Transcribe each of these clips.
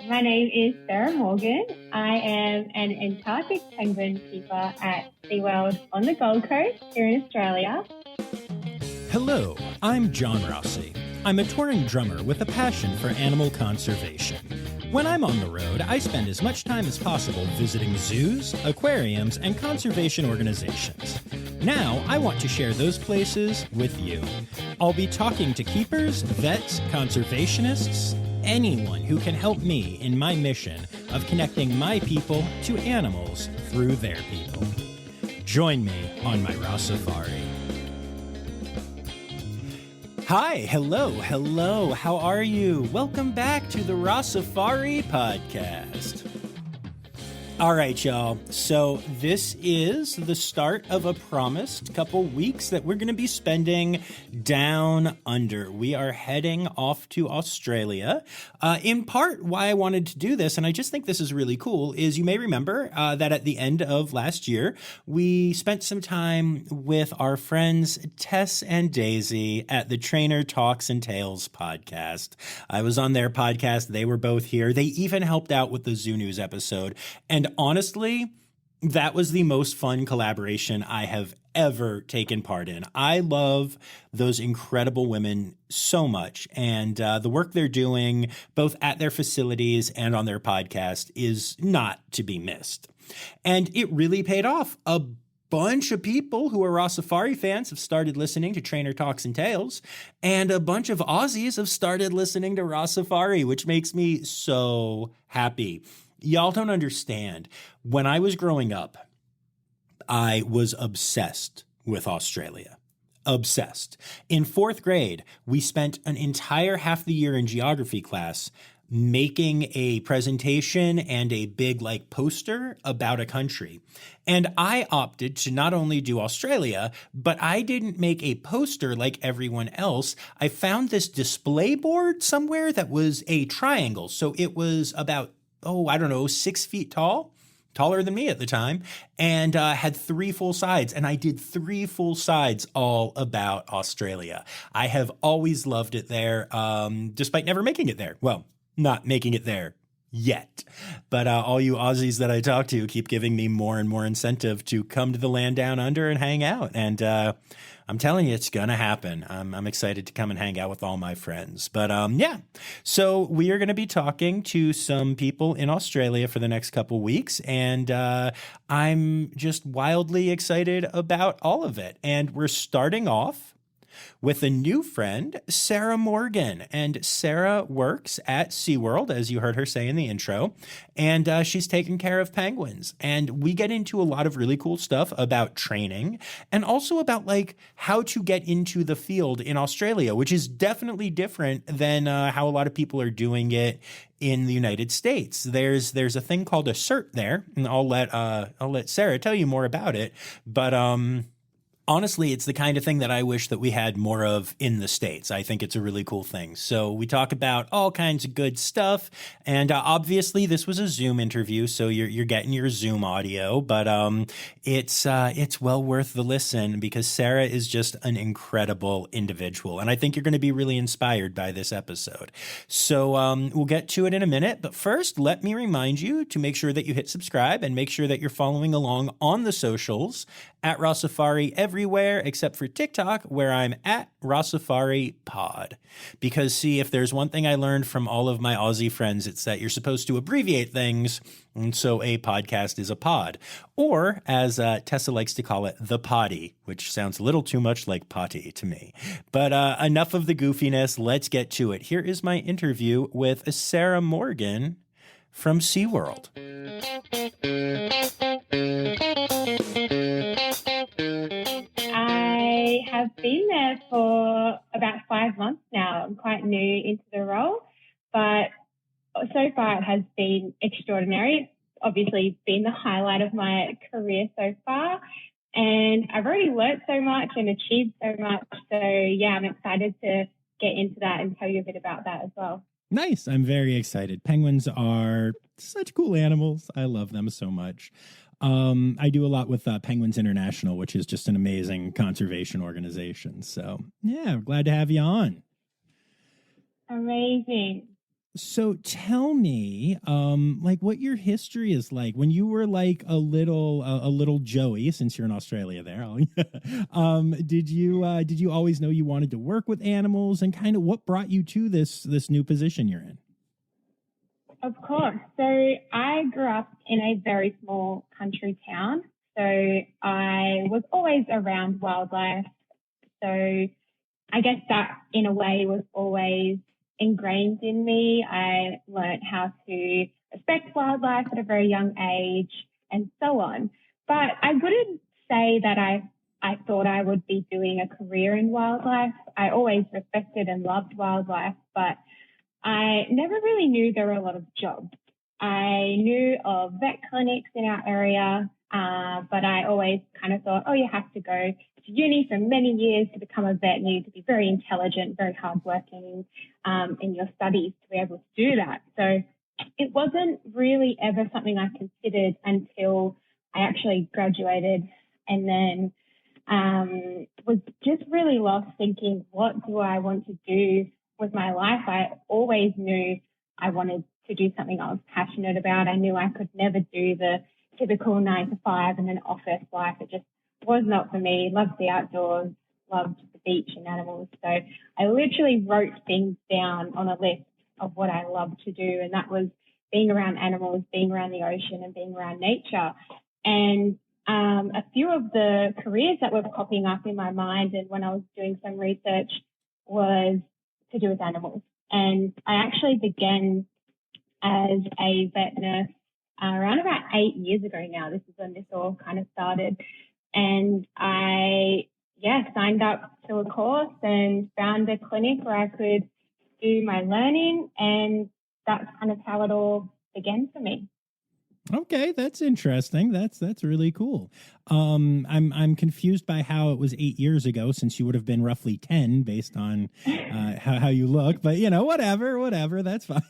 My name is Sara Morgan. I am an Antarctic penguin keeper at SeaWorld on the Gold Coast here in Australia. Hello, I'm John Rossi. I'm a touring drummer with a passion for animal conservation. When I'm on the road, I spend as much time as possible visiting zoos, aquariums, and conservation organizations. Now, I want to share those places with you. I'll be talking to keepers, vets, conservationists, anyone who can help me in my mission of connecting my people to animals through their people. Join me on my Rossifari. Hi, hello, how are you? Welcome back to the Rossifari podcast. All right, y'all. So this is the start of a promised couple weeks that we're going to be spending down under. We are heading off to Australia. In part, why I wanted to do this, and I just think this is really cool, is you may remember that at the end of last year, we spent some time with our friends Tess and Daisy at the Trainer Talks and Tales podcast. I was on their podcast. They were both here. They even helped out with the Zoo News episode. And honestly, that was the most fun collaboration I have ever taken part in. I love those incredible women so much. And the work they're doing, both at their facilities and on their podcast, is not to be missed. And it really paid off. A bunch of people who are Rossifari fans have started listening to Trainer Talks and Tales, and a bunch of Aussies have started listening to Rossifari, which makes me so happy. Y'all don't understand. When I was growing up, I was obsessed with Australia. Obsessed. In fourth grade, we spent an entire half the year in geography class making a presentation and a big poster about a country. And I opted to not only do Australia, but I didn't make a poster like everyone else. I found this display board somewhere that was a triangle. So it was about 6 feet tall, taller than me at the time, and had 3 full sides. And I did 3 full sides all about Australia. I have always loved it there, despite never making it there. Well, not making it there yet. But all you Aussies that I talk to keep giving me more and more incentive to come to the land down under and hang out. And I'm telling you, it's going to happen. I'm excited to come and hang out with all my friends. But yeah, so we are going to be talking to some people in Australia for the next couple weeks. And I'm just wildly excited about all of it. And we're starting off with a new friend, Sara Morgan. And Sara works at SeaWorld, as you heard her say in the intro, and she's taking care of penguins. And we get into a lot of really cool stuff about training and also about how to get into the field in Australia, which is definitely different than how a lot of people are doing it in the United States. There's a thing called a cert there, and I'll let Sara tell you more about it. But honestly, it's the kind of thing that I wish that we had more of in the States. I think it's a really cool thing. So we talk about all kinds of good stuff. And obviously, this was a Zoom interview, so you're getting your Zoom audio. But it's well worth the listen because Sara is just an incredible individual. And I think you're going to be really inspired by this episode. So we'll get to it in a minute. But first, let me remind you to make sure that you hit subscribe and make sure that you're following along on the socials at Rossifari everywhere except for TikTok, where I'm at Rossifari Pod. Because see, if there's one thing I learned from all of my Aussie friends, it's that you're supposed to abbreviate things. And so a podcast is a pod. Or, as Tessa likes to call it, the potty, which sounds a little too much like potty to me. But enough of the goofiness. Let's get to it. Here is my interview with Sara Morgan from SeaWorld. I have been there for about 5 months now. I'm quite new into the role, but so far it has been extraordinary. It's obviously been the highlight of my career so far, and I've already learnt so much and achieved so much. So yeah, I'm excited to get into that and tell you a bit about that as well. Nice. I'm very excited. Penguins are such cool animals. I love them so much. I do a lot with Penguins International, which is just an amazing conservation organization. So, yeah, glad to have you on. Amazing. So tell me, like what your history is like when you were like a little Joey, since you're in Australia there. Did you always know you wanted to work with animals, and kind of what brought you to this new position you're in? Of course. So I grew up in a very small country town. So I was always around wildlife. So I guess that in a way was always ingrained in me. I learned how to respect wildlife at a very young age and so on. But I wouldn't say that I thought I would be doing a career in wildlife. I always respected and loved wildlife, but I never really knew there were a lot of jobs. I knew of vet clinics in our area, but I always kind of thought, oh, you have to go to uni for many years to become a vet. You need to be very intelligent, very hardworking in your studies to be able to do that. So it wasn't really ever something I considered until I actually graduated, and then was just really lost thinking, what do I want to do with my life? I always knew I wanted to do something I was passionate about. I knew I could never do the typical 9 to 5 and an office life. It just was not for me. Loved the outdoors, loved the beach and animals. So I literally wrote things down on a list of what I loved to do, and that was being around animals, being around the ocean, and being around nature. And a few of the careers that were popping up in my mind, and when I was doing some research, was to do with animals. And I actually began as a vet nurse around about 8 years ago now. This is when this all kind of started. And I, signed up to a course and found a clinic where I could do my learning. And that's kind of how it all began for me. Okay, that's interesting. That's really cool. I'm confused by how it was 8 years ago, since you would have been roughly 10 based on how you look. But whatever. That's fine.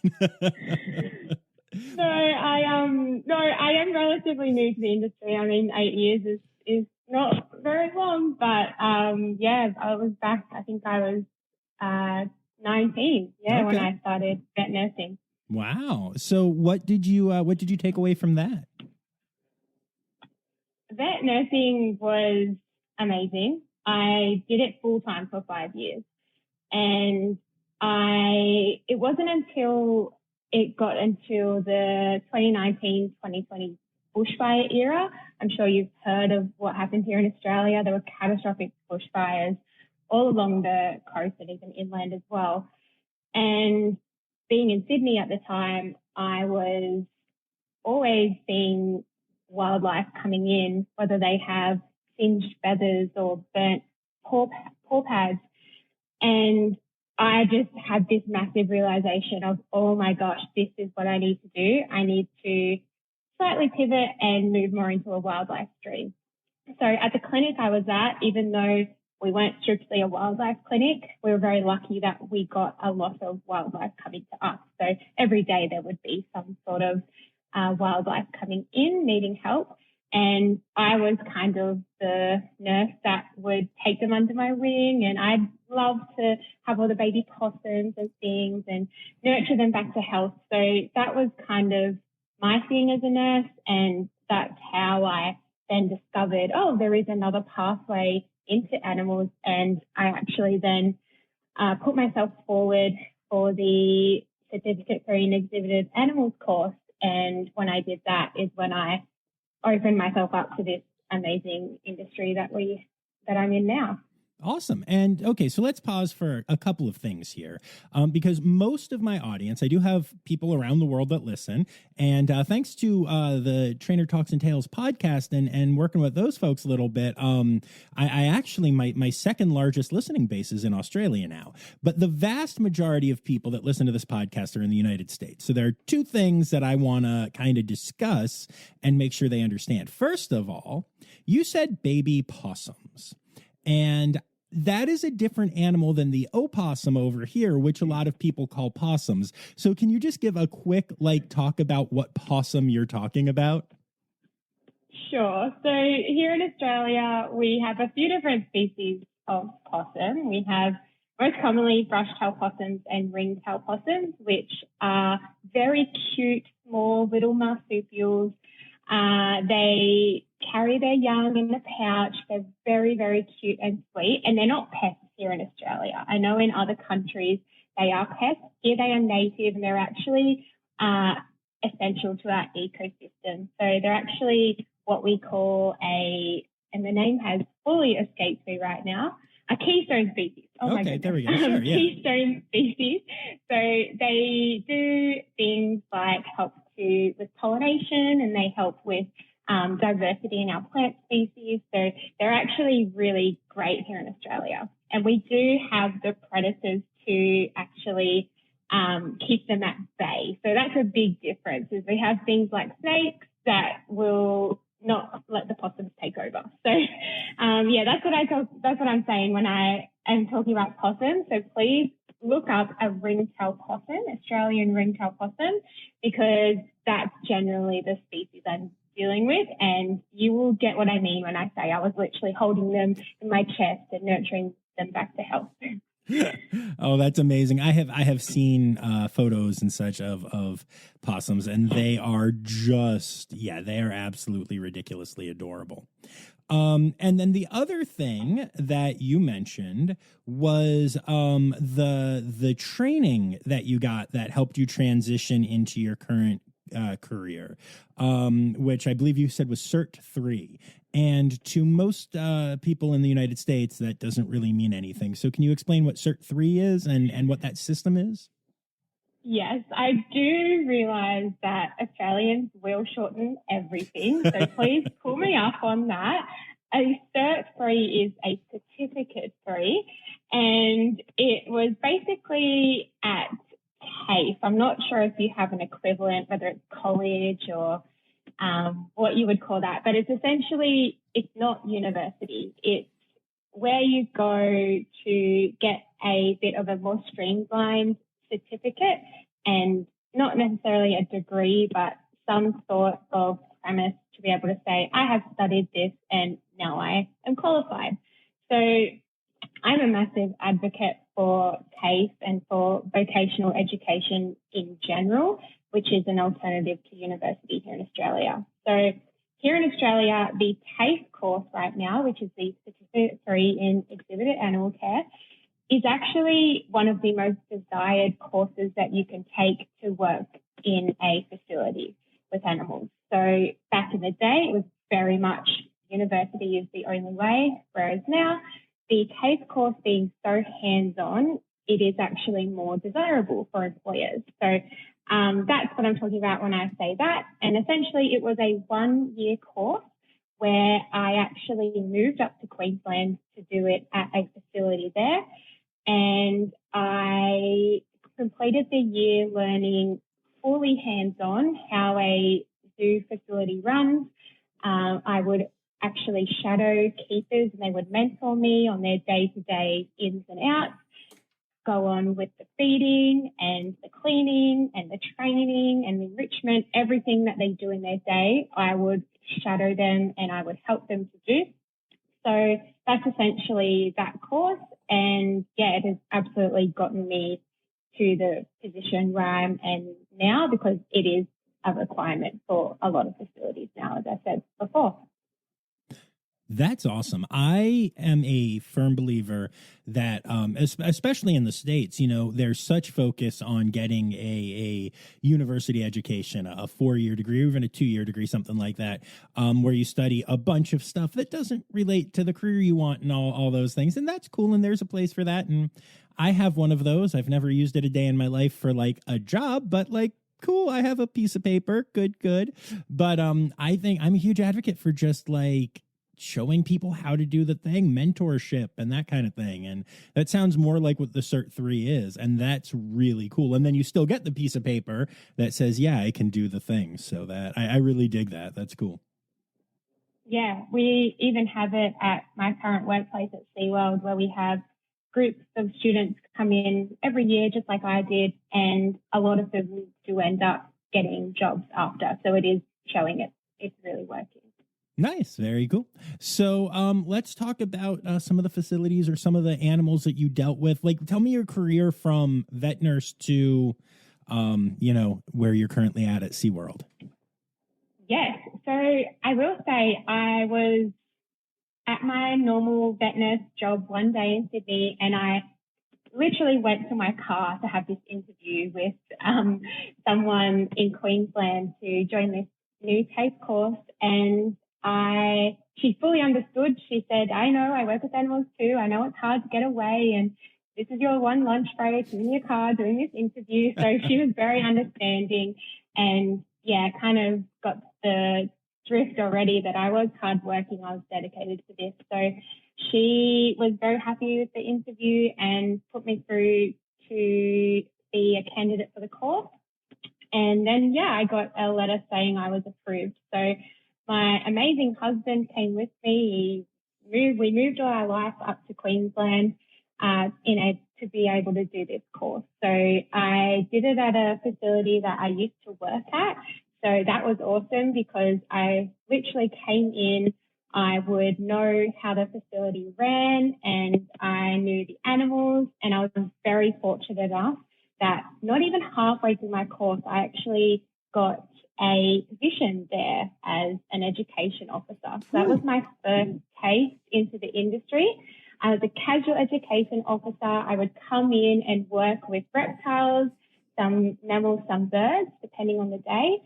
I am relatively new to the industry. I mean, 8 years is not very long, but I was back. I think I was 19. Okay. When I started vet nursing. Wow. So what did you take away from that? Vet nursing was amazing. I did it full time for 5 years. And it wasn't until it got into the 2019-2020 bushfire era. I'm sure you've heard of what happened here in Australia. There were catastrophic bushfires all along the coast and even inland as well. And being in Sydney at the time, I was always seeing wildlife coming in, whether they have singed feathers or burnt paw pads. And I just had this massive realization of, oh my gosh, this is what I need to do. I need to slightly pivot and move more into a wildlife stream. So at the clinic I was at, even though we weren't strictly a wildlife clinic, we were very lucky that we got a lot of wildlife coming to us. So every day there would be some sort of wildlife coming in needing help. And I was kind of the nurse that would take them under my wing, and I'd love to have all the baby possums and things and nurture them back to health. So that was kind of my thing as a nurse, and that's how I then discovered, oh, there is another pathway into animals. And I actually then put myself forward for the Certificate for Inexhibited Animals course. And when I did that is when I opened myself up to this amazing industry that I'm in now. Awesome. And okay, so let's pause for a couple of things here, because most of my audience, I do have people around the world that listen, and thanks to the Trainer Talks and Tales podcast and working with those folks a little bit, I actually, my second largest listening base is in Australia now, but the vast majority of people that listen to this podcast are in the United States. So there are two things that I want to kind of discuss and make sure they understand. First of all, you said baby possums, and that is a different animal than the opossum over here, which a lot of people call possums. So can you just give a quick talk about what possum you're talking about? Sure. So here in Australia, we have a few different species of possum. We have most commonly brush-tailed possums and ring-tailed possums, which are very cute, small little marsupials. They carry their young in a pouch. They're very, very cute and sweet, and they're not pests here in Australia. I know in other countries they are pests. Here they are native, and they're actually essential to our ecosystem. So they're actually what we call and the name has fully escaped me right now, a keystone species. Oh my goodness. There we go. Sure, yeah. Keystone species. So they do things like help with pollination, and they help with diversity in our plant species. So they're actually really great here in Australia. And we do have the predators to actually keep them at bay. So that's a big difference, is we have things like snakes that will not let the possums take over. So that's what I'm saying when I am talking about possums. So please look up a ring-tailed possum, Australian ring-tailed possum, because that's generally the species I'm dealing with, and you will get what I mean when I say I was literally holding them in my chest and nurturing them back to health. Oh, that's amazing. I have seen photos and such of possums, and they are they are absolutely ridiculously adorable. And then the other thing that you mentioned was the training that you got that helped you transition into your current career, which I believe you said was Cert 3. And to most people in the United States, that doesn't really mean anything. So can you explain what Cert 3 is and what that system is? Yes, I do realise that Australians will shorten everything, so please pull me up on that. A Cert 3 is a Certificate 3, and it was basically at TAFE. I'm not sure if you have an equivalent, whether it's college or what you would call that, but it's not university. It's where you go to get a bit of a more streamlined certificate, and not necessarily a degree, but some sort of premise to be able to say, I have studied this and now I am qualified. So I'm a massive advocate for TAFE and for vocational education in general, which is an alternative to university here in Australia. So here in Australia, the TAFE course right now, which is the Certificate 3 in Exhibited Animal Care, is actually one of the most desired courses that you can take to work in a facility with animals. So back in the day, it was very much university is the only way, whereas now the TAFE course being so hands-on, it is actually more desirable for employers. So that's what I'm talking about when I say that. And essentially it was a 1-year course where I actually moved up to Queensland to do it at a facility there. And I completed the year learning fully hands-on how a zoo facility runs. I would actually shadow keepers, and they would mentor me on their day-to-day ins and outs, go on with the feeding and the cleaning and the training and the enrichment, everything that they do in their day, I would shadow them and I would help them to do. So that's essentially that course. And yeah, it has absolutely gotten me to the position where I am in now, because it is a requirement for a lot of facilities now, as I said before. That's awesome. I am a firm believer that, especially in the States, there's such focus on getting a university education, a 4-year degree, or even a 2-year degree, something like that, where you study a bunch of stuff that doesn't relate to the career you want and all those things. And that's cool. And there's a place for that. And I have one of those. I've never used it a day in my life for like a job, but like, cool, I have a piece of paper. Good. But I think I'm a huge advocate for just like showing people how to do the thing, mentorship and that kind of thing. And that sounds more like what the Cert 3 is. And that's really cool. And then you still get the piece of paper that says, yeah, I can do the thing. So that I really dig that. That's cool. Yeah, we even have it at my current workplace at SeaWorld, where we have groups of students come in every year, just like I did. And a lot of them do end up getting jobs after. So it is showing it's really working. Nice. Very cool. So let's talk about some of the facilities or some of the animals that you dealt with. Like, tell me your career from vet nurse to, where you're currently at SeaWorld. Yes. So I will say I was at my normal vet nurse job one day in Sydney, and I literally went to my car to have this interview with someone in Queensland to join this new TAFE course. And she fully understood. She said, I know, I work with animals too. I know it's hard to get away, and this is your one lunch break in your car doing this interview. So she was very understanding, and kind of got the drift already that I was hardworking. I was dedicated to this. So she was very happy with the interview and put me through to be a candidate for the course. And then, I got a letter saying I was approved. So my amazing husband came with me. We moved all our life up to Queensland to be able to do this course. So I did it at a facility that I used to work at. So that was awesome because I literally came in, I would know how the facility ran, and I knew the animals, and I was very fortunate enough that not even halfway through my course, I actually got a position there as an education officer. So that was my first taste into the industry. I was a casual education officer. I would come in and work with reptiles, some mammals, some birds, depending on the day.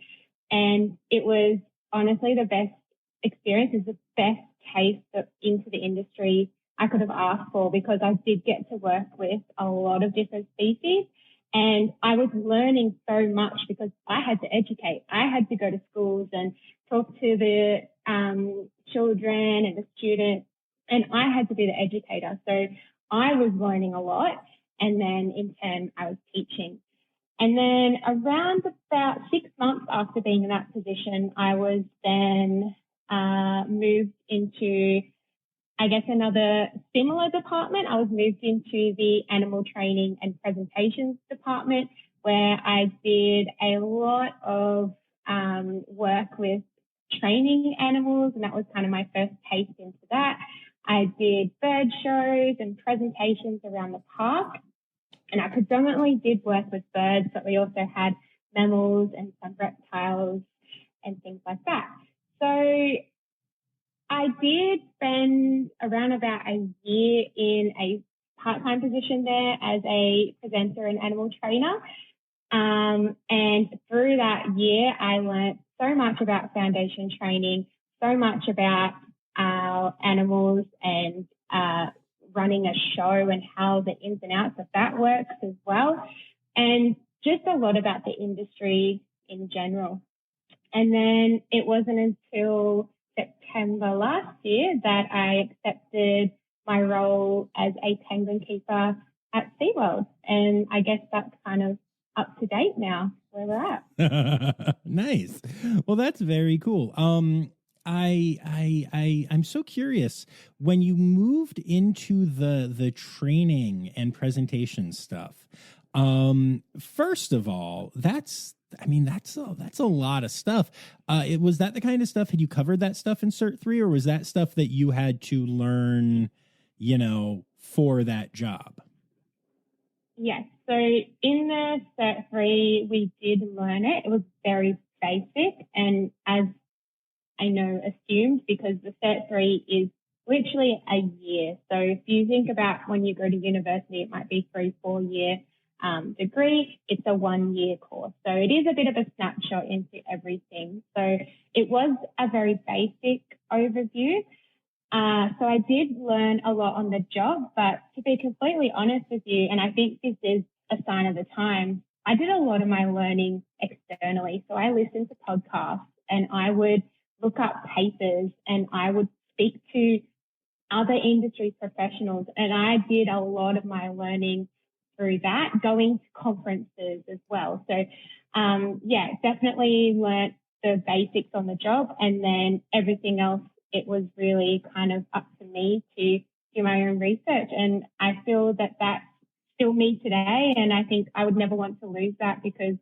And it was honestly the best experience, is the best taste into the industry I could have asked for, because I did get to work with a lot of different species. And I was learning so much because I had to educate. I had to go to schools and talk to the children and the students, and I had to be the educator. So I was learning a lot, and then in turn I was teaching. And then around about 6 months after being in that position, I was then moved into, I guess, another similar department. I was moved into the animal training and presentations department, where I did a lot of work with training animals, and that was kind of my first taste into that. I did bird shows and presentations around the park, and I predominantly did work with birds, but we also had mammals and some reptiles and things like that. So I did spend around about a year in a part-time position there as a presenter and animal trainer. And through that year, I learned so much about foundation training, so much about our animals and running a show and how the ins and outs of that works as well, and just a lot about the industry in general. And then it wasn't until September last year that I accepted my role as a penguin keeper at SeaWorld. And I guess that's kind of up to date now where we're at. Nice. Well, that's very cool. I'm so curious, when you moved into the training and presentation stuff. First of all, that's a lot of stuff. Was that the kind of stuff, had you covered that stuff in Cert 3, or was that stuff that you had to learn, for that job? Yes. So in the Cert 3, we did learn it. It was very basic, and as I know, assumed, because the Cert 3 is literally a year. So if you think about when you go to university, it might be 3-4 year degree. It's a 1 year course. So it is a bit of a snapshot into everything. So it was a very basic overview. So I did learn a lot on the job, but to be completely honest with you, and I think this is a sign of the times, I did a lot of my learning externally. So I listened to podcasts, and I would look up papers, and I would speak to other industry professionals, and I did a lot of my learning through that, going to conferences as well. So, definitely learnt the basics on the job, and then everything else, it was really kind of up to me to do my own research. And I feel that that's still me today, and I think I would never want to lose that, because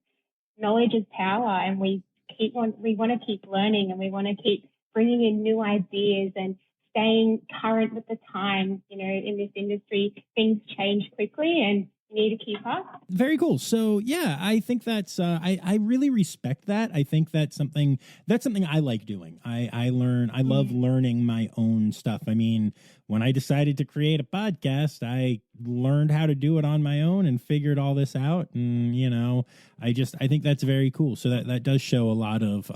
knowledge is power, and we want to keep learning, and we want to keep bringing in new ideas and staying current with the times. You know, in this industry, things change quickly and you need to keep up. Very cool. So yeah, I think that's I really respect that. I think that's something I like doing. I love learning my own stuff. I mean, when I decided to create a podcast, I learned how to do it on my own and figured all this out. And you know, I think that's very cool. So that does show a lot of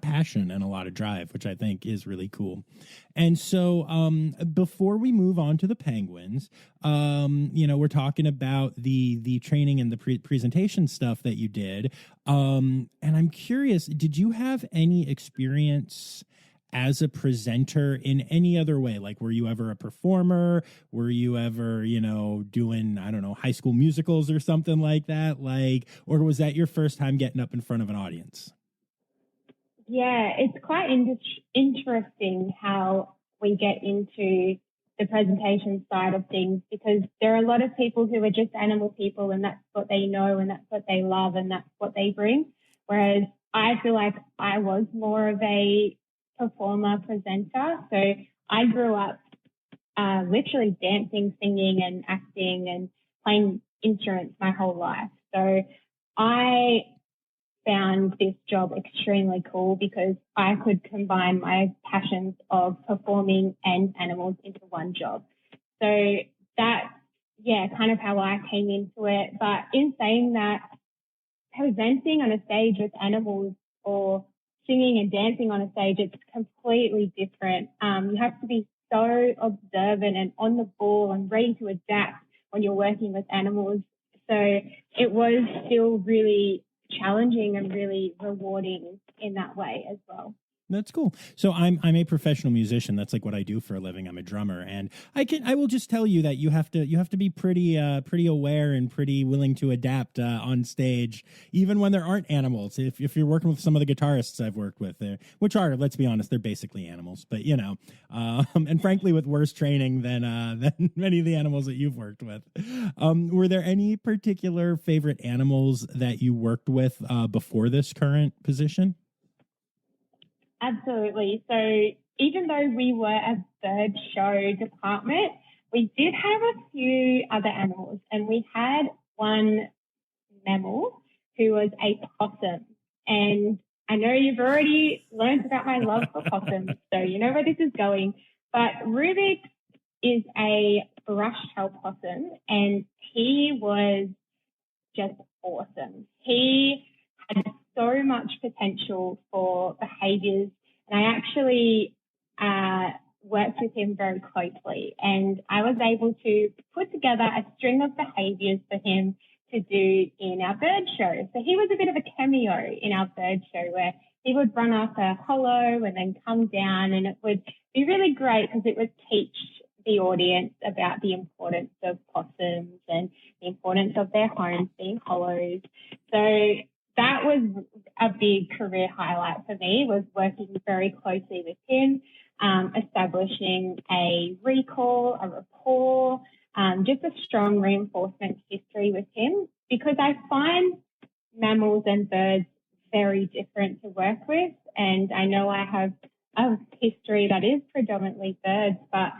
passion and a lot of drive, which I think is really cool. And so before we move on to the penguins, you know, we're talking about the training and the presentation stuff that you did. And I'm curious, did you have any experience as a presenter in any other way? Like, were you ever a performer? Were you ever, you know, doing, I don't know, High School Musicals or something like that? Like, or was that your first time getting up in front of an audience? Yeah, it's quite interesting how we get into the presentation side of things, because there are a lot of people who are just animal people and that's what they know and that's what they love and that's what they bring. Whereas I feel like I was more of a performer presenter. So I grew up literally dancing, singing and acting and playing instruments my whole life. So I found this job extremely cool because I could combine my passions of performing and animals into one job. So that's, kind of how I came into it. But in saying that, presenting on a stage with animals or singing and dancing on a stage, it's completely different. You have to be so observant and on the ball and ready to adapt when you're working with animals. So it was still really challenging and really rewarding in that way as well. That's cool. So I'm a professional musician. That's like what I do for a living. I'm a drummer, and I will just tell you that you have to be pretty aware and pretty willing to adapt on stage, even when there aren't animals. If you're working with some of the guitarists I've worked with, which are, let's be honest, they're basically animals. But you know, and frankly, with worse training than many of the animals that you've worked with. Were there any particular favorite animals that you worked with before this current position? Absolutely. So even though we were a bird show department, we did have a few other animals, and we had one mammal who was a possum. And I know you've already learned about my love for possums, so you know where this is going. But Rubik is a brush-tail possum, and he was just awesome. He had so much potential for behaviours, and I actually worked with him very closely, and I was able to put together a string of behaviours for him to do in our bird show. So he was a bit of a cameo in our bird show, where he would run up a hollow and then come down, and it would be really great because it would teach the audience about the importance of possums and the importance of their homes being hollows. So that was a big career highlight for me, was working very closely with him, establishing a recall, a rapport, just a strong reinforcement history with him, because I find mammals and birds very different to work with. And I know I have a history that is predominantly birds, but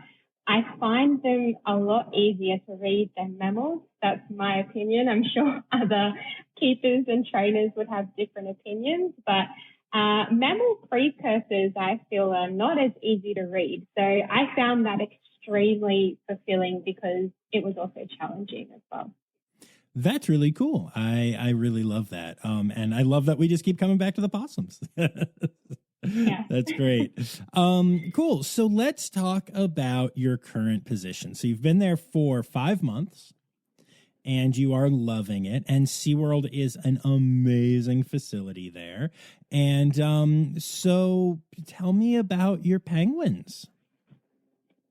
I find them a lot easier to read than mammals. That's my opinion. I'm sure other keepers and trainers would have different opinions, but mammal precursors, I feel, are not as easy to read. So I found that extremely fulfilling because it was also challenging as well. That's really cool. I really love that. And I love that we just keep coming back to the possums. Yeah. That's great. Cool. So let's talk about your current position. So you've been there for 5 months and you are loving it. And SeaWorld is an amazing facility there. And so tell me about your penguins.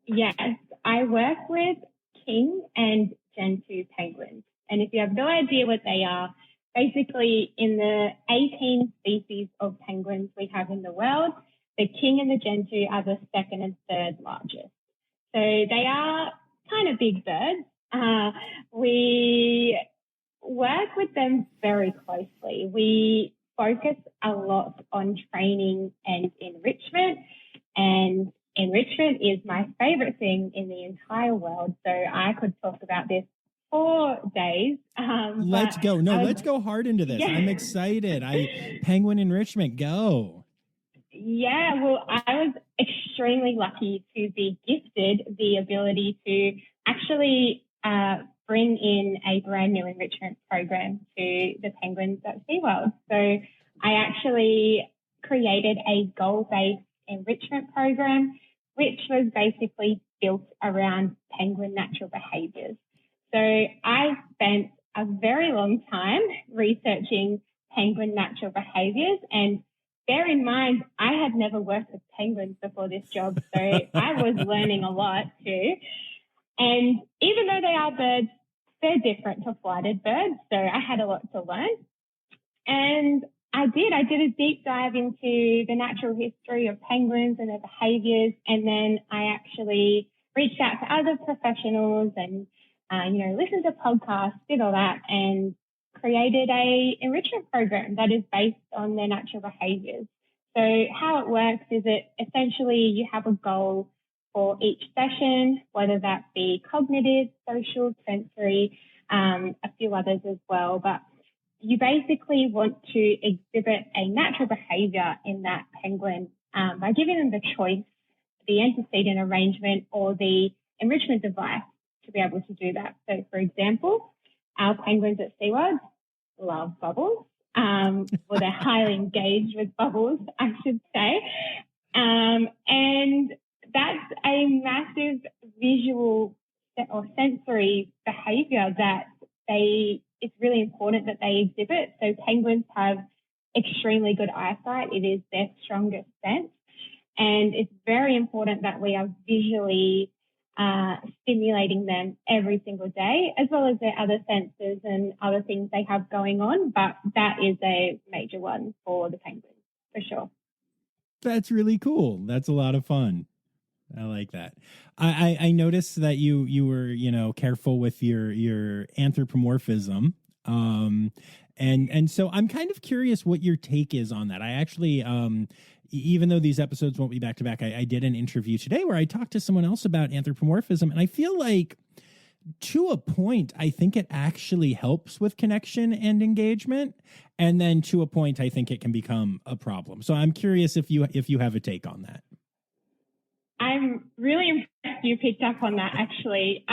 Yes, I work with king and Gentoo penguins. And if you have no idea what they are, basically in the 18 species of penguins we have in the world, the king and the Gentoo are the second and third largest. So they are kind of big birds. We work with them very closely. We focus a lot on training and enrichment. And enrichment is my favorite thing in the entire world. So I could talk about this for days. Let's go. No, let's go hard into this. Yeah. I'm excited. Penguin enrichment, go. Yeah, well, I was extremely lucky to be gifted the ability to actually bring in a brand new enrichment program to the penguins at SeaWorld. So I actually created a goal-based enrichment program, which was basically built around penguin natural behaviours. So I spent a very long time researching penguin natural behaviours, and bear in mind, I had never worked with penguins before this job, so I was learning a lot too. And even though they are birds, they're different to flighted birds, so I had a lot to learn. And I did a deep dive into the natural history of penguins and their behaviours, and then I actually reached out to other professionals and listened to podcasts, did all that, and created a enrichment program that is based on their natural behaviours. So how it works is that essentially you have a goal for each session, whether that be cognitive, social, sensory, a few others as well. But you basically want to exhibit a natural behaviour in that penguin by giving them the choice, the antecedent arrangement or the enrichment device to be able to do that. So, for example, our penguins at SeaWorld love bubbles. Well, they're highly engaged with bubbles, I should say. And that's a massive visual or sensory behaviour that it's really important that they exhibit. So penguins have extremely good eyesight. It is their strongest sense. And it's very important that we are visually stimulating them every single day, as well as their other senses and other things they have going on. But that is a major one for the penguins, for sure. That's really cool. That's a lot of fun. I like that. I noticed that you were, careful with your anthropomorphism. And so I'm kind of curious what your take is on that. I actually, even though these episodes won't be back to back, I did an interview today where I talked to someone else about anthropomorphism. And I feel like to a point, I think it actually helps with connection and engagement. And then to a point, I think it can become a problem. So I'm curious if you have a take on that. I'm really impressed you picked up on that, actually.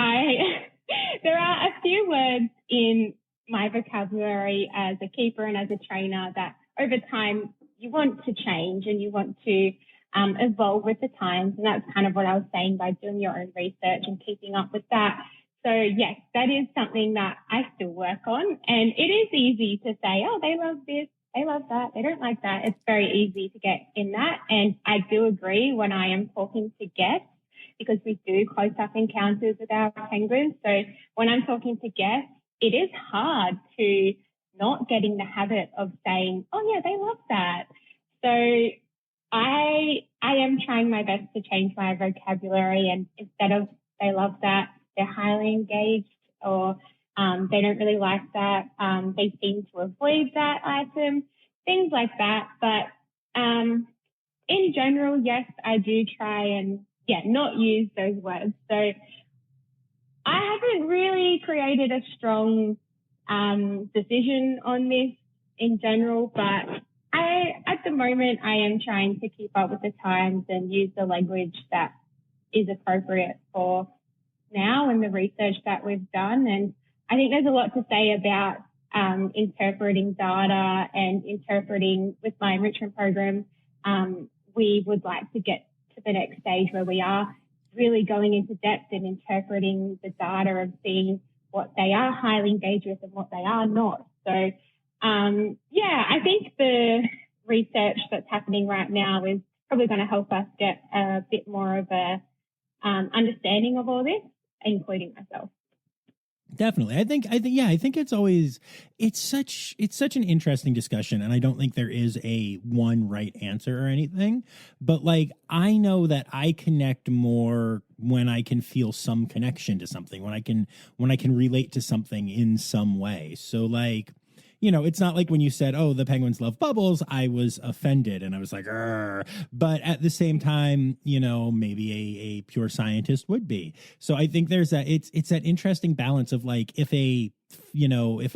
There are a few words in my vocabulary as a keeper and as a trainer that over time you want to change and you want to evolve with the times. And that's kind of what I was saying by doing your own research and keeping up with that. So, yes, that is something that I still work on. And it is easy to say, oh, they love this, they love that, they don't like that. It's very easy to get in that. And I do agree when I am talking to guests, because we do close-up encounters with our penguins. So when I'm talking to guests, it is hard to not get in the habit of saying, oh, yeah, they love that. So I am trying my best to change my vocabulary, and instead of they love that, they're highly engaged, or they don't really like that, they seem to avoid that item, things like that. But in general, yes, I do try and, not use those words. So I haven't really created a strong decision on this in general, but at the moment, I am trying to keep up with the times and use the language that is appropriate for now and the research that we've done. And I think there's a lot to say about interpreting data and interpreting with my enrichment program. We would like to get to the next stage where we are really going into depth and interpreting the data and seeing what they are highly engaged with and what they are not. So, I think the research that's happening right now is probably going to help us get a bit more of a understanding of all this, including myself. Definitely. I think it's such an interesting discussion, and I don't think there is a one right answer or anything, but like, I know that I connect more when I can feel some connection to something, when I can relate to something in some way. So like, it's not like when you said, oh, the penguins love bubbles, I was offended and I was like, "Arr." But at the same time, maybe a pure scientist would be. So I think there's it's that interesting balance of like, if a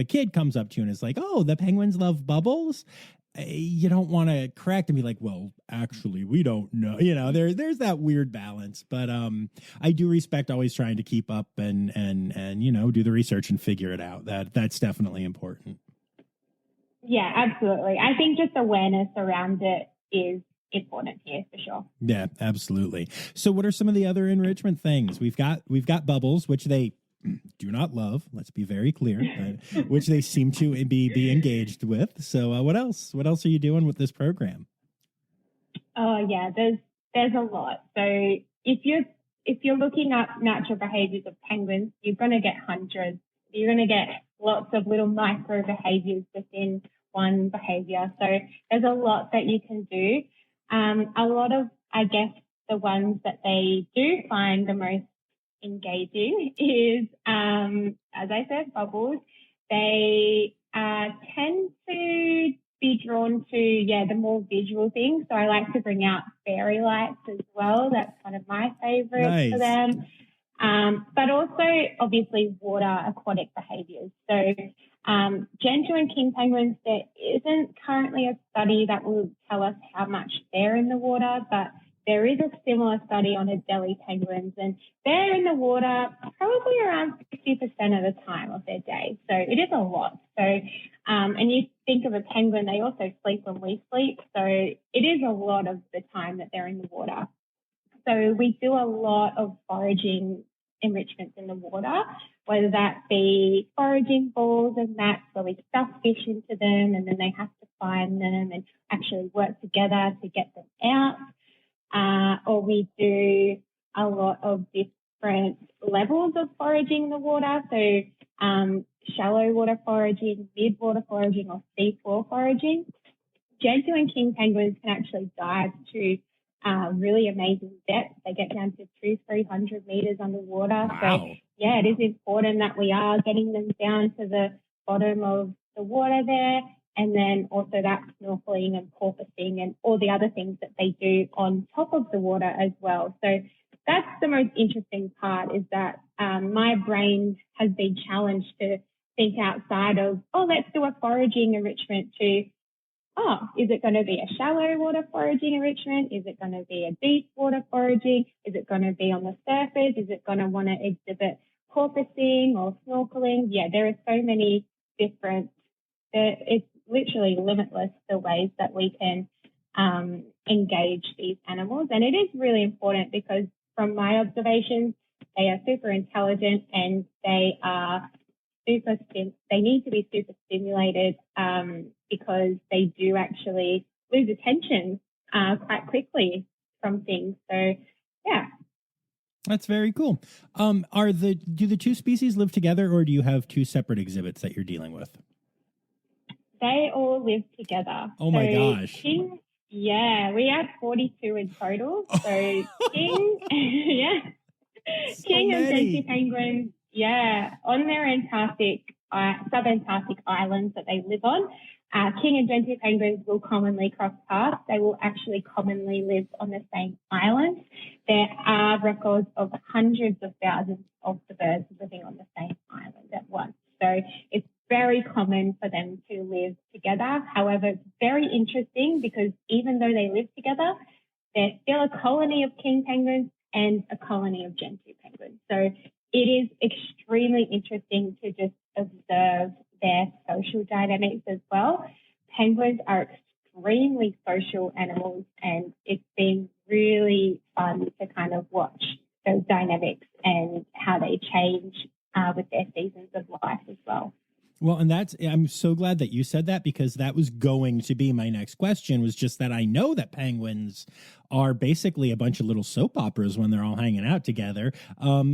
kid comes up to you and is like, oh, the penguins love bubbles, you don't want to correct and be like, well, actually, we don't know. There's that weird balance. But I do respect always trying to keep up and do the research and figure it out. That's definitely important. Yeah, absolutely. I think just awareness around it is important here for sure. Yeah, absolutely. So what are some of the other enrichment things? We've got bubbles, which they do not love. Let's be very clear, which they seem to be engaged with. So what else? What else are you doing with this program? Oh yeah, there's a lot. So if you're looking up natural behaviors of penguins, you're going to get hundreds. You're going to get lots of little micro behaviors within one behavior. So there's a lot that you can do. A lot of, I guess, the ones that they do find the most engaging is, as I said, bubbles. They tend to be drawn to, the more visual things. So I like to bring out fairy lights as well. That's one of my favorites for them. But also, obviously, water aquatic behaviors. So Gentoo and king penguins, there isn't currently a study that will tell us how much they're in the water, but there is a similar study on Adelie penguins, and they're in the water probably around 60% of the time of their day. So it is a lot. So, and you think of a penguin, they also sleep when we sleep. So it is a lot of the time that they're in the water. So we do a lot of foraging enrichments in the water, whether that be foraging balls and mats where we stuff fish into them and then they have to find them and actually work together to get them out. Or we do a lot of different levels of foraging in the water. So shallow water foraging, mid-water foraging, or seafloor foraging. Gentoo and king penguins can actually dive to really amazing depth. They get down to 200-300 meters underwater. Wow. So, it is important that we are getting them down to the bottom of the water there. And then also that snorkeling and porpoising and all the other things that they do on top of the water as well. So that's the most interesting part, is that my brain has been challenged to think outside of, let's do a foraging enrichment to, is it going to be a shallow water foraging enrichment? Is it going to be a deep water foraging? Is it going to be on the surface? Is it going to want to exhibit porpoising or snorkeling? Yeah, there are so many different, it's literally limitless the ways that we can engage these animals. And it is really important because from my observations, they are super intelligent and they are they need to be super stimulated because they do actually lose attention quite quickly from things. So, yeah. That's very cool. Do the two species live together, or do you have two separate exhibits that you're dealing with? They all live together. Oh my gosh. King, we have 42 in total. So King, So King and many. Gentoo penguins, on their subantarctic islands that they live on, King and Gentoo penguins will commonly cross paths. They will actually commonly live on the same island. There are records of hundreds of thousands of the birds living on the same island at once. So it's very common for them to live together. However, it's very interesting because even though they live together, they're still a colony of king penguins and a colony of Gentoo penguins. So it is extremely interesting to just observe their social dynamics as well. Penguins are extremely social animals, and it's been really fun to kind of watch those dynamics and how they change with their seasons of life as well. Well, and I'm so glad that you said that, because that was going to be my next question, was just that I know that penguins are basically a bunch of little soap operas when they're all hanging out together.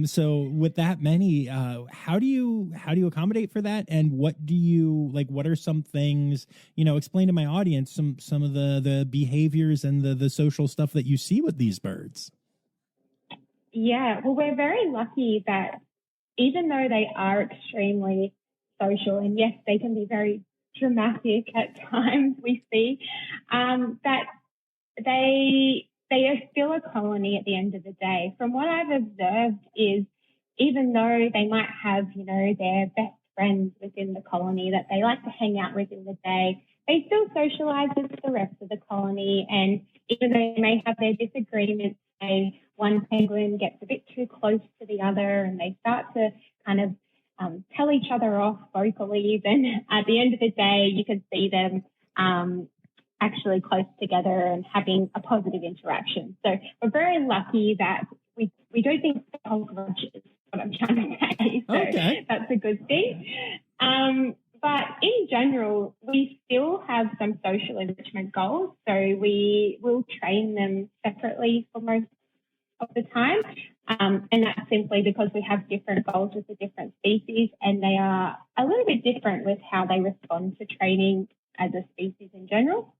So with that many, how do you accommodate for that? And what are some things, explain to my audience some of the behaviors and the social stuff that you see with these birds? Yeah, well, we're very lucky that even though they are extremely social, and yes, they can be very dramatic at times we see, that they are still a colony at the end of the day. From what I've observed is, even though they might have, their best friends within the colony that they like to hang out with in the day, they still socialize with the rest of the colony. And even though they may have their disagreements, say one penguin gets a bit too close to the other and they start to kind of tell each other off vocally, then at the end of the day, you can see them actually close together and having a positive interaction. So we're very lucky that we don't think they hold grudges, what I'm trying to say. So okay. That's a good thing. But in general, we still have some social enrichment goals. So we will train them separately for most of the time. And that's simply because we have different goals with the different species, and they are a little bit different with how they respond to training as a species in general.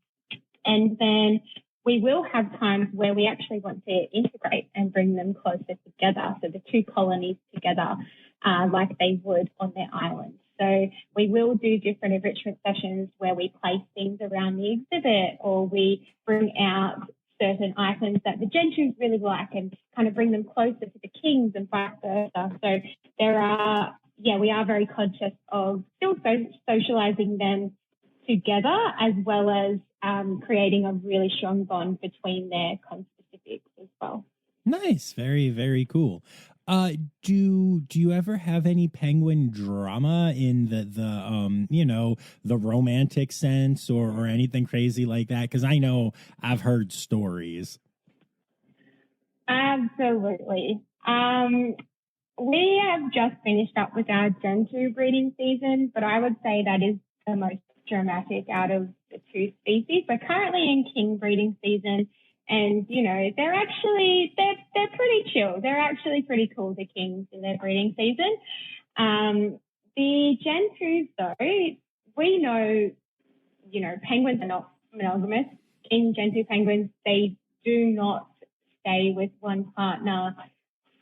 And then we will have times where we actually want to integrate and bring them closer together, so the two colonies together, like they would on their island. So we will do different enrichment sessions where we place things around the exhibit, or we bring out certain items that the Gentoos really like and kind of bring them closer to the kings and vice versa. So we are very conscious of still socializing them together, as well as creating a really strong bond between their conspecifics as well. Nice. Very, very cool. Do you ever have any penguin drama in the romantic sense or anything crazy like that? Because I know I've heard stories. Absolutely. We have just finished up with our Gentoo breeding season, but I would say that is the most dramatic out of the two species. We're currently in king breeding season, and they're pretty chill. They're actually pretty cool, the kings, in their breeding season. The Gentoos, though, we know, penguins are not monogamous. In Gentoo penguins, they do not stay with one partner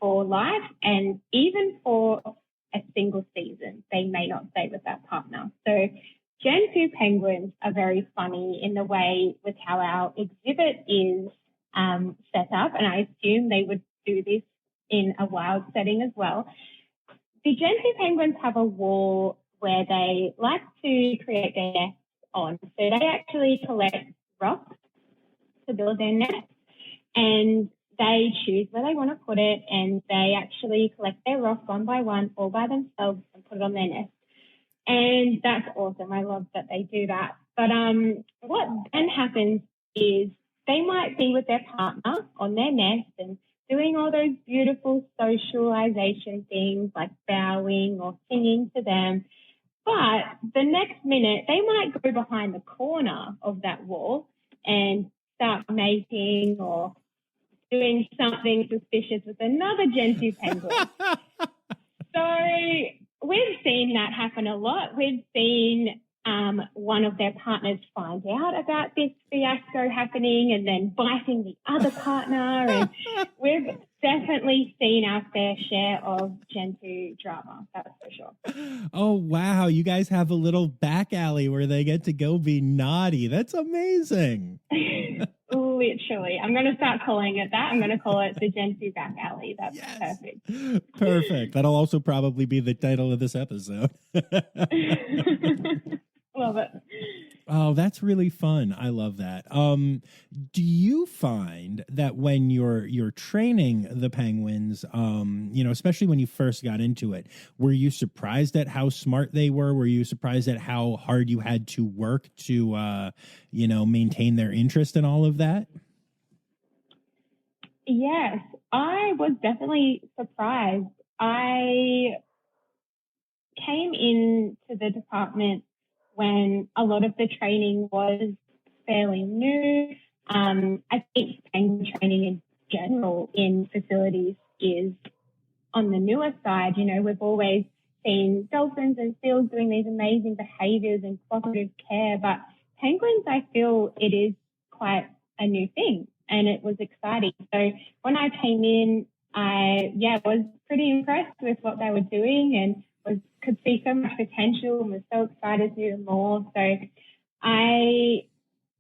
for life, and even for a single season, they may not stay with that partner. So Gentoo penguins are very funny in the way with how our exhibit is set up, and I assume they would do this in a wild setting as well. The Gentoo penguins have a wall where they like to create their nests on. So they actually collect rocks to build their nest, and they choose where they want to put it, and they actually collect their rocks one by one, all by themselves, and put it on their nest. And that's awesome. I love that they do that. But what then happens is they might be with their partner on their nest and doing all those beautiful socialization things like bowing or singing to them. But the next minute, they might go behind the corner of that wall and start mating or doing something suspicious with another Gentoo penguin. So we've seen that happen a lot. We've seen one of their partners find out about this fiasco happening and then biting the other partner. And we've definitely seen our fair share of Gentoo drama, that's for sure. Oh, wow. You guys have a little back alley where they get to go be naughty. That's amazing. Literally. I'm going to start calling it that. I'm going to call it the Gentoo back alley. That's perfect. Perfect. That'll also probably be the title of this episode. Love it. Oh, that's really fun. I love that. Do you find that when you're training the penguins, especially when you first got into it, were you surprised at how smart they were? Were you surprised at how hard you had to work to, maintain their interest in all of that? Yes, I was definitely surprised. I came into the department when a lot of the training was fairly new. I think penguin training in general in facilities is on the newer side. We've always seen dolphins and seals doing these amazing behaviours and cooperative care, but penguins, I feel it is quite a new thing, and it was exciting. So when I came in, I was pretty impressed with what they were doing and could see so much potential and was so excited to do more. So I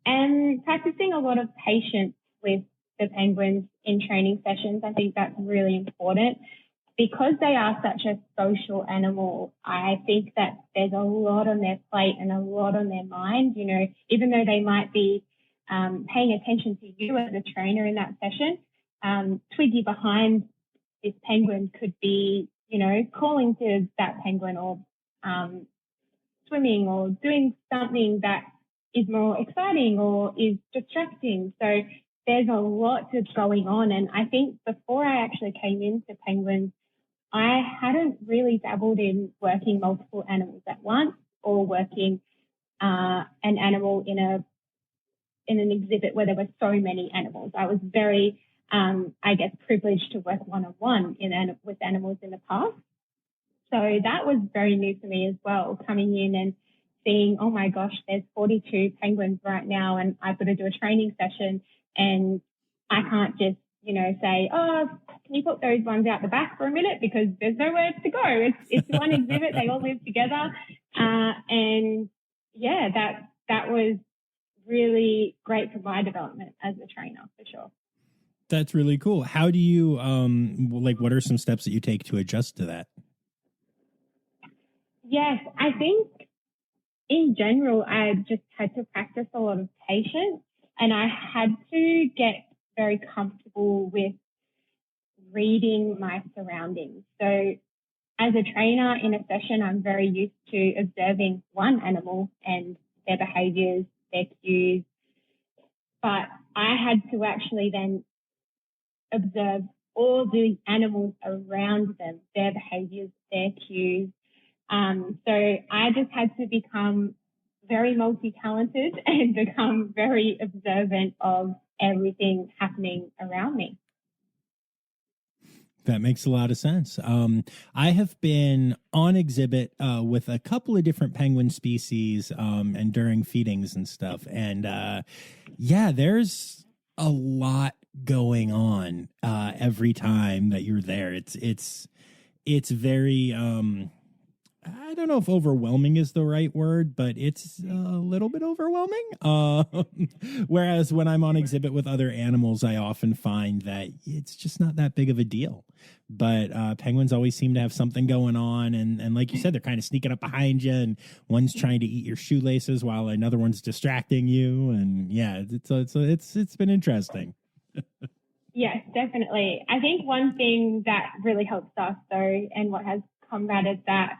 am practicing a lot of patience with the penguins in training sessions. I think that's really important. Because they are such a social animal, I think that there's a lot on their plate and a lot on their mind. You know, even though they might be paying attention to you as a trainer in that session, Twiggy behind this penguin could be, you know, calling to that penguin or swimming or doing something that is more exciting or is distracting. So there's a lot that's going on. And I think before I actually came into penguins, I hadn't really dabbled in working multiple animals at once or working an animal in an exhibit where there were so many animals. I was very, I guess, privileged to work one-on-one with animals in the past. So that was very new for me as well, coming in and seeing, oh my gosh, there's 42 penguins right now and I've got to do a training session and I can't just, you know, say, oh, can you put those ones out the back for a minute because there's nowhere to go. It's one exhibit. They all live together. And yeah, that was really great for my development as a trainer for sure. That's really cool. How do you, what are some steps that you take to adjust to that? Yes, I think in general, I just had to practice a lot of patience and I had to get very comfortable with reading my surroundings. So as a trainer in a session, I'm very used to observing one animal and their behaviors, their cues, but I had to actually then observe all the animals around them, their behaviors, their cues. So I just had to become very multi-talented and become very observant of everything happening around me. That makes a lot of sense. I have been on exhibit with a couple of different penguin species and during feedings and stuff. And yeah, there's a lot going on every time that you're there. It's very I don't know if overwhelming is the right word, but it's a little bit overwhelming. Whereas when I'm on exhibit with other animals, I often find that it's just not that big of a deal. But penguins always seem to have something going on. And like you said, they're kind of sneaking up behind you and one's trying to eat your shoelaces while another one's distracting you. And yeah, it's been interesting. Yes, definitely. I think one thing that really helps us though, and what has combated that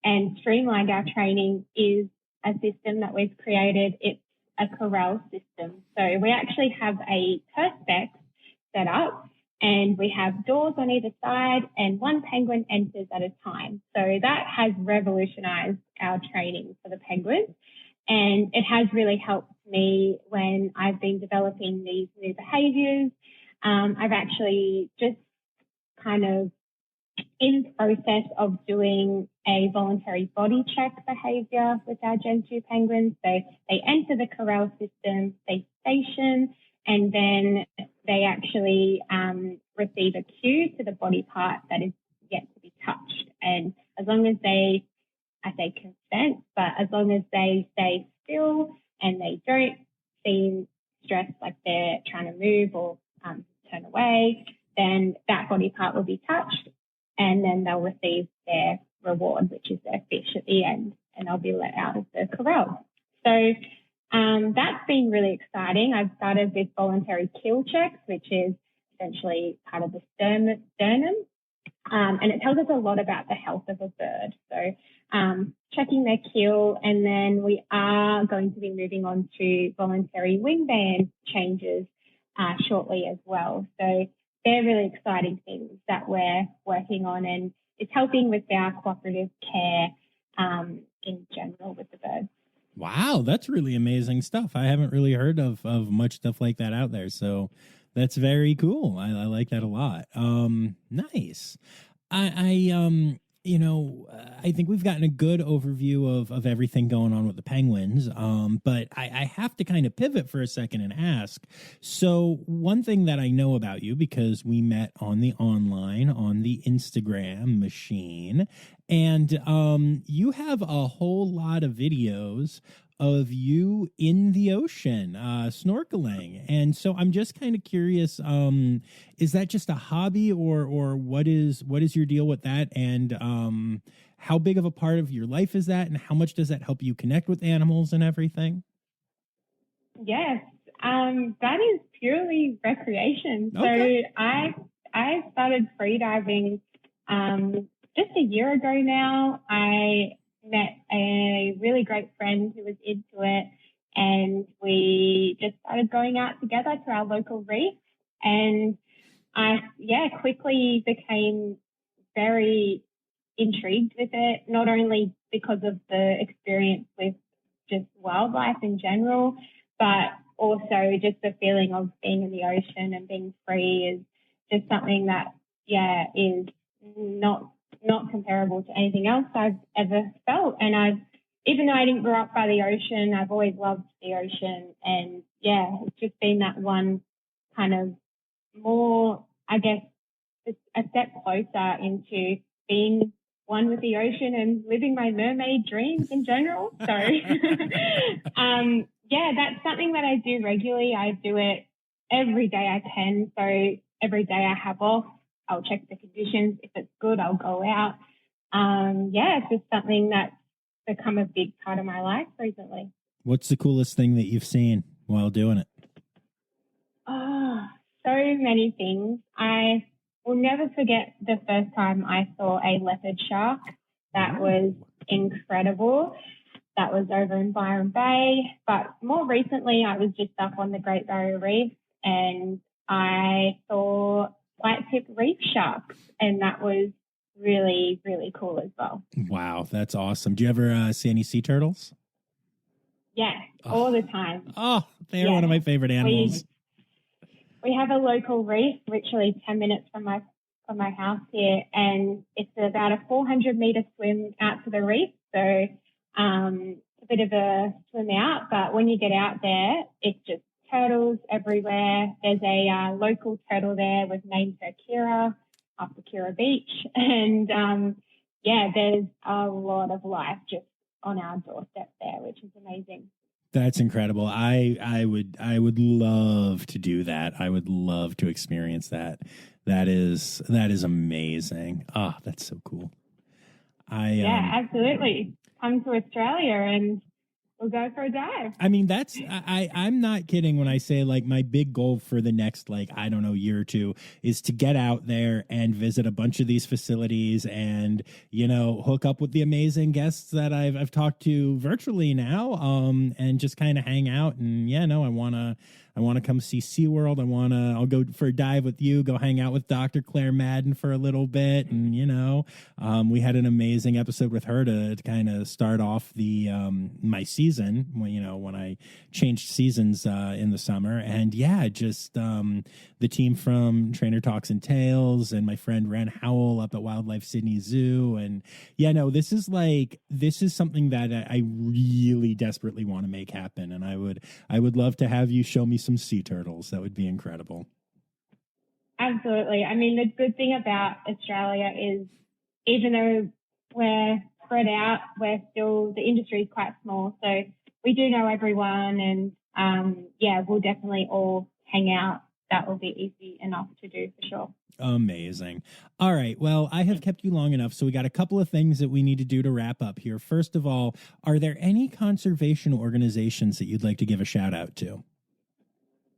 and streamlined our training is a system that we've created. It's a corral system. So we actually have a perspex set up and we have doors on either side and one penguin enters at a time. So that has revolutionized our training for the penguins and it has really helped me when I've been developing these new behaviors. I've actually just kind of in process of doing a voluntary body check behavior with our Gentoo penguins. So they enter the corral system, they station, and then they actually receive a cue to the body part that is yet to be touched. And as long as they, I say consent, but as long as they stay still and they don't seem stressed like they're trying to move or turn away, then that body part will be touched and then they'll receive their reward, which is their fish at the end, and they'll be let out of the corral. So that's been really exciting. I've started with voluntary kill checks, which is essentially part of the sternum, and it tells us a lot about the health of a bird. So checking their kill, and then we are going to be moving on to voluntary wing band changes shortly as well. So they're really exciting things that we're working on, and it's helping with our cooperative care in general with the birds. Wow, that's really amazing stuff. I haven't really heard of much stuff like that out there, so that's very cool. I like that a lot. Nice. I I think we've gotten a good overview of everything going on with the penguins. But I have to kind of pivot for a second and ask. So one thing that I know about you, because we met on the Instagram machine, and you have a whole lot of videos of you in the ocean, snorkeling. And so I'm just kind of curious, is that just a hobby, or what is your deal with that? And how big of a part of your life is that, and how much does that help you connect with animals and everything? Yes, that is purely recreation. Okay. So I started freediving just a year ago now. I met a really great friend who was into it, and we just started going out together to our local reef. And I quickly became very intrigued with it, not only because of the experience with just wildlife in general, but also just the feeling of being in the ocean and being free is just something that, is not comparable to anything else I've ever felt. And even though I didn't grow up by the ocean, I've always loved the ocean. And it's just been that one kind of more, I guess, just a step closer into being one with the ocean and living my mermaid dreams in general. So, that's something that I do regularly. I do it every day I can. So every day I have off, I'll check the conditions. If it's good, I'll go out. It's just something that's become a big part of my life recently. What's the coolest thing that you've seen while doing it? Oh, so many things. I will never forget the first time I saw a leopard shark. That was incredible. That was over in Byron Bay. But more recently, I was just up on the Great Barrier Reef and I saw white-tip reef sharks, and that was really, really cool as well. Wow, that's awesome. Do you ever see any sea turtles? Yes, all the time. Oh, they're one of my favorite animals. We have a local reef, literally 10 minutes from my house here, and it's about a 400-meter swim out to the reef. So it's a bit of a swim out, but when you get out there, it's just turtles everywhere. There's a local turtle there. We've named her Kira after Kira Beach, and there's a lot of life just on our doorstep there, which is amazing. That's incredible. I would love to do that. I would love to experience that. That is amazing. Oh, that's so cool. Absolutely. Come to Australia and we'll go for a dive. I mean, I'm not kidding when I say, like, my big goal for the next, year or two is to get out there and visit a bunch of these facilities and, hook up with the amazing guests that I've talked to virtually now, and just kind of hang out. And I want to come see SeaWorld. I'll go for a dive with you, go hang out with Dr. Claire Madden for a little bit. And, we had an amazing episode with her to kind of start off my season when I changed seasons in the summer. And just the team from Trainer Talks and Tales and my friend Ren Howell up at Wildlife Sydney Zoo. And this is something that I really desperately want to make happen. And I would love to have you show me some sea turtles. That would be incredible. Absolutely. I mean, the good thing about Australia is even though we're spread out, the industry is quite small. So we do know everyone, and we'll definitely all hang out. That will be easy enough to do for sure. Amazing. All right. Well, I have kept you long enough, so we got a couple of things that we need to do to wrap up here. First of all, are there any conservation organizations that you'd like to give a shout out to?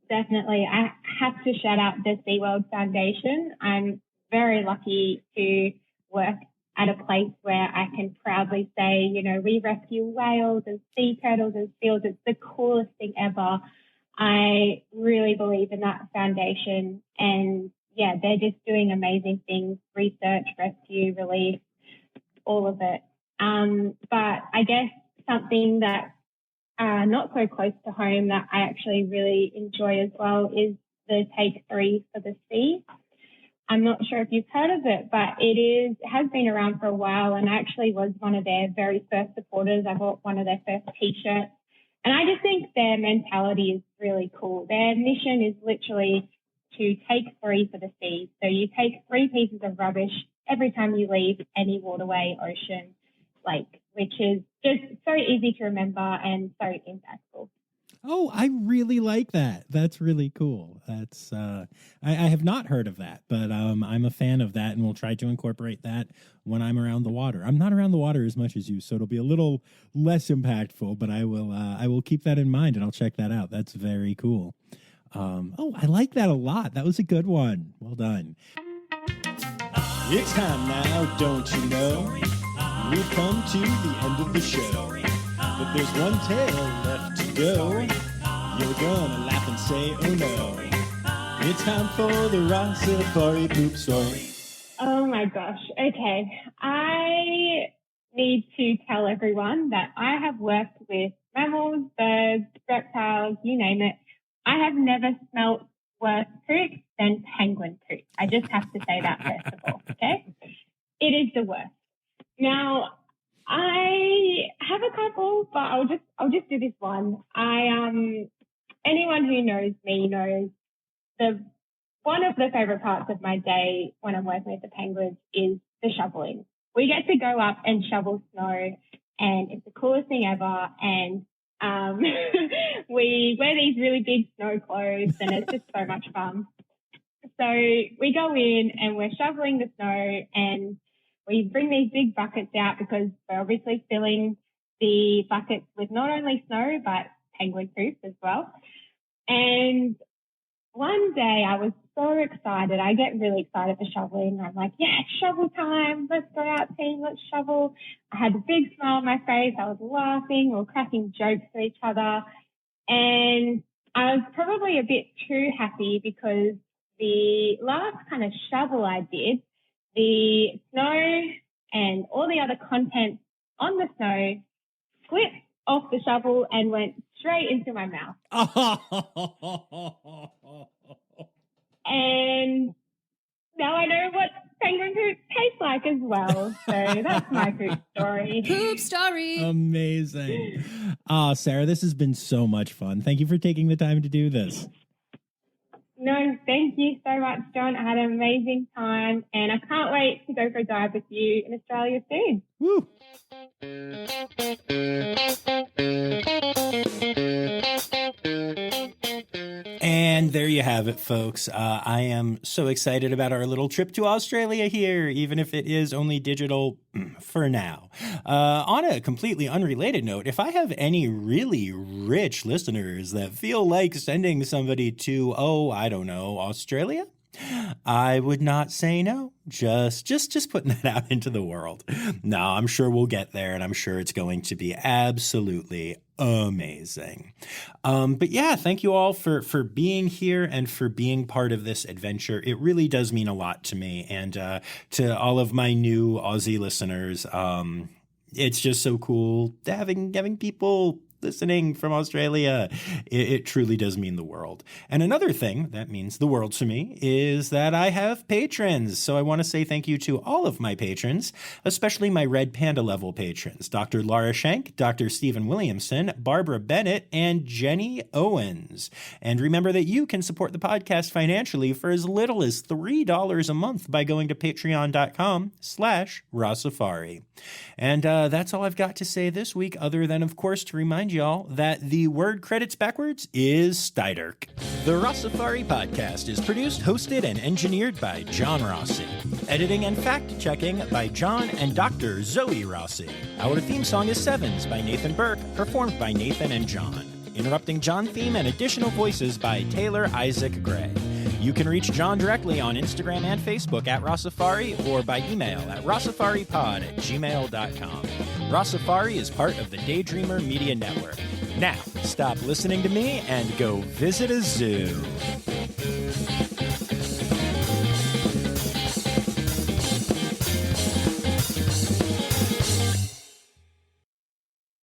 Definitely. I have to shout out the SeaWorld Foundation. I'm very lucky to work at a place where I can proudly say, we rescue whales and sea turtles and seals. It's the coolest thing ever. I really believe in that foundation, and they're just doing amazing things, research, rescue, relief, all of it. But I guess something that not so close to home that I actually really enjoy as well is the Take 3 for the Sea. I'm not sure if you've heard of it, but it has been around for a while, and I actually was one of their very first supporters. I bought one of their first T-shirts, and I just think their mentality is really cool. Their mission is literally to take 3 for the sea. So you take 3 pieces of rubbish every time you leave any waterway, ocean, lake, which is just so easy to remember and so impactful. Oh, I really like that. That's really cool. That's I have not heard of that, but I'm a fan of that, and we'll try to incorporate that when I'm around the water. I'm not around the water as much as you, so it'll be a little less impactful, but I will keep that in mind, and I'll check that out. That's very cool. I like that a lot. That was a good one. Well done. It's time now, don't you know? We've come to the end of the show, but there's one tale left to go. You're gonna laugh and say, oh no. It's time for the Rossifari poop story. Oh my gosh. Okay. I need to tell everyone that I have worked with mammals, birds, reptiles, you name it. I have never smelt worse poop than penguin poop. I just have to say that first of all, okay? It is the worst. Now, I have a couple, but I'll just do this one. Anyone who knows me knows one of the favorite parts of my day when I'm working with the penguins is the shoveling. We get to go up and shovel snow, and it's the coolest thing ever. And we wear these really big snow clothes, and it's just so much fun. So we go in and we're shoveling the snow, and we bring these big buckets out because we're obviously filling the buckets with not only snow, but penguin poop as well. And one day I was so excited. I get really excited for shoveling. I'm like, yeah, it's shovel time. Let's go out, team. Let's shovel. I had a big smile on my face. I was laughing. We were cracking jokes to each other. And I was probably a bit too happy because the last kind of shovel I did, the snow and all the other contents on the snow slipped off the shovel and went straight into my mouth. And now I know what penguin poop tastes like as well. So that's my poop story. Poop story. Amazing. Sarah, this has been so much fun. Thank you for taking the time to do this. No, thank you so much, John. I had an amazing time, and I can't wait to go for a dive with you in Australia soon. Woo! And there you have it, folks. I am so excited about our little trip to Australia here, even if it is only digital for now. On a completely unrelated note, if I have any really rich listeners that feel like sending somebody to, Australia, I would not say no. Just putting that out into the world. No, I'm sure we'll get there, and I'm sure it's going to be absolutely amazing. But yeah, thank you all for being here and for being part of this adventure. It really does mean a lot to me, and to all of my new Aussie listeners. It's just so cool having people listening from Australia. It truly does mean the world. And another thing that means the world to me is that I have patrons. So I want to say thank you to all of my patrons, especially my Red Panda level patrons, Dr. Laura Schenk, Dr. Stephen Williamson, Barbara Bennett, and Jenny Owens. And remember that you can support the podcast financially for as little as $3 a month by going to patreon.com/Rossifari. And that's all I've got to say this week, other than, of course, to remind y'all that the word credits backwards is Steiderk. The Rossifari podcast is produced, hosted, and engineered by John Rossi. Editing and fact-checking by John and Dr. Zoe Rossi. Our theme song is Sevens by Nathan Burke, performed by Nathan and John. Interrupting John theme and additional voices by Taylor Isaac Gray. You can reach John directly on Instagram and Facebook at Rossifari or by email at rossifaripod@gmail.com. Rossifari is part of the Daydreamer Media Network. Now, stop listening to me and go visit a zoo.